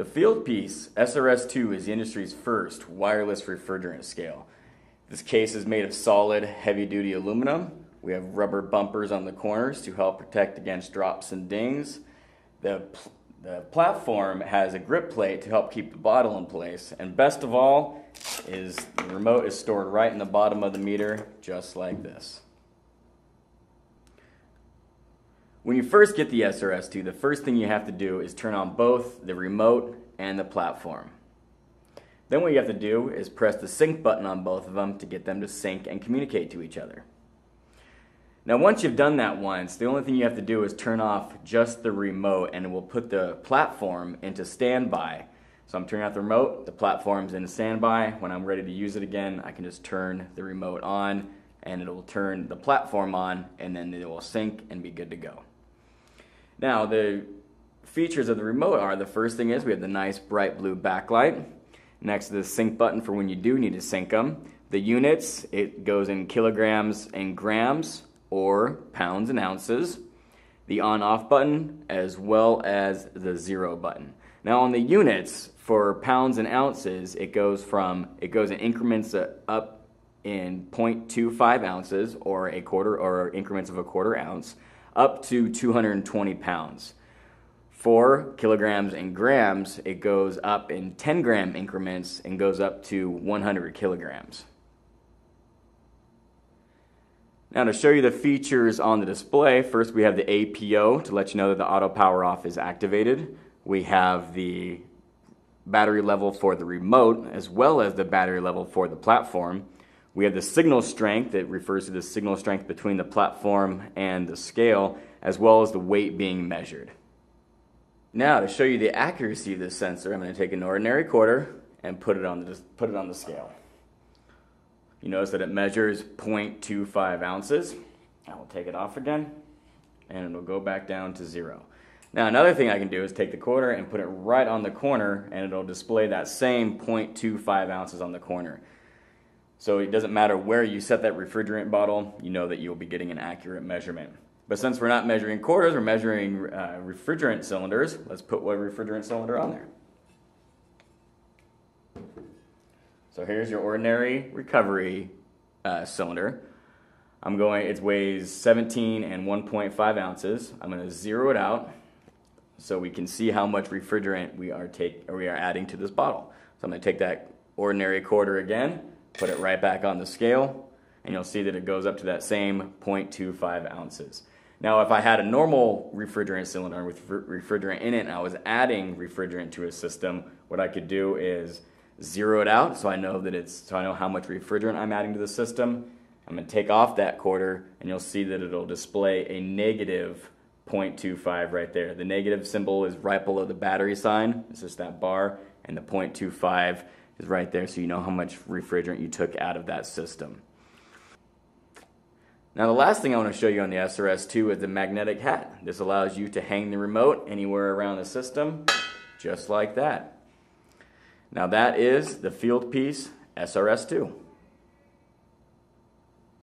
The field piece SRS2 is the industry's first wireless refrigerant scale. This case is made of solid, heavy-duty aluminum. We have rubber bumpers on the corners to help protect against drops and dings. The platform has a grip plate to help keep the bottle in place. And best of all is the remote is stored right in the bottom of the meter, just like this. When you first get the SRS2, the first thing you have to do is turn on both the remote and the platform. Then what you have to do is press the sync button on both of them to get them to sync and communicate to each other. Now once you've done that once, the only thing you have to do is turn off just the remote and it will put the platform into standby. So I'm turning off the remote, the platform's in standby. When I'm ready to use it again, I can just turn the remote on and it will turn the platform on and then it will sync and be good to go. Now the features of the remote are, the first thing is we have the nice bright blue backlight. Next to the sync button for when you do need to sync them. The units, it goes in kilograms and grams or pounds and ounces. The on-off button as well as the 0 button. Now on the units for pounds and ounces, it goes in increments up in 0.25 ounces or a quarter, or increments of a quarter ounce, up to 220 pounds. For kilograms and grams, it goes up in 10-gram increments and goes up to 100 kilograms. Now to show you the features on the display, first we have the APO to let you know that the auto power off is activated. We have the battery level for the remote as well as the battery level for the platform. We have the signal strength that refers to the signal strength between the platform and the scale, as well as the weight being measured. Now to show you the accuracy of this sensor, I'm going to take an ordinary quarter and put it on the scale. You notice that it measures 0.25 ounces. I will take it off again and it will go back down to 0. Now another thing I can do is take the quarter and put it right on the corner and it will display that same 0.25 ounces on the corner. So it doesn't matter where you set that refrigerant bottle, you know that you'll be getting an accurate measurement. But since we're not measuring quarters, we're measuring refrigerant cylinders, let's put one refrigerant cylinder on there. So here's your ordinary recovery cylinder. It weighs 17 and 1.5 ounces. I'm going to zero it out so we can see how much refrigerant we are adding to this bottle. So I'm going to take that ordinary quarter again, put it right back on the scale, and you'll see that it goes up to that same 0.25 ounces. Now if I had a normal refrigerant cylinder with refrigerant in it and I was adding refrigerant to a system, what I could do is zero it out so I know how much refrigerant I'm adding to the system. I'm going to take off that quarter and you'll see that it'll display a negative 0.25 right there. The negative symbol is right below the battery sign. It's just that bar, and the 0.25 is right there so you know how much refrigerant you took out of that system. Now the last thing I want to show you on the SRS2 is the magnetic hat. This allows you to hang the remote anywhere around the system, just like that. Now that is the field piece SRS2.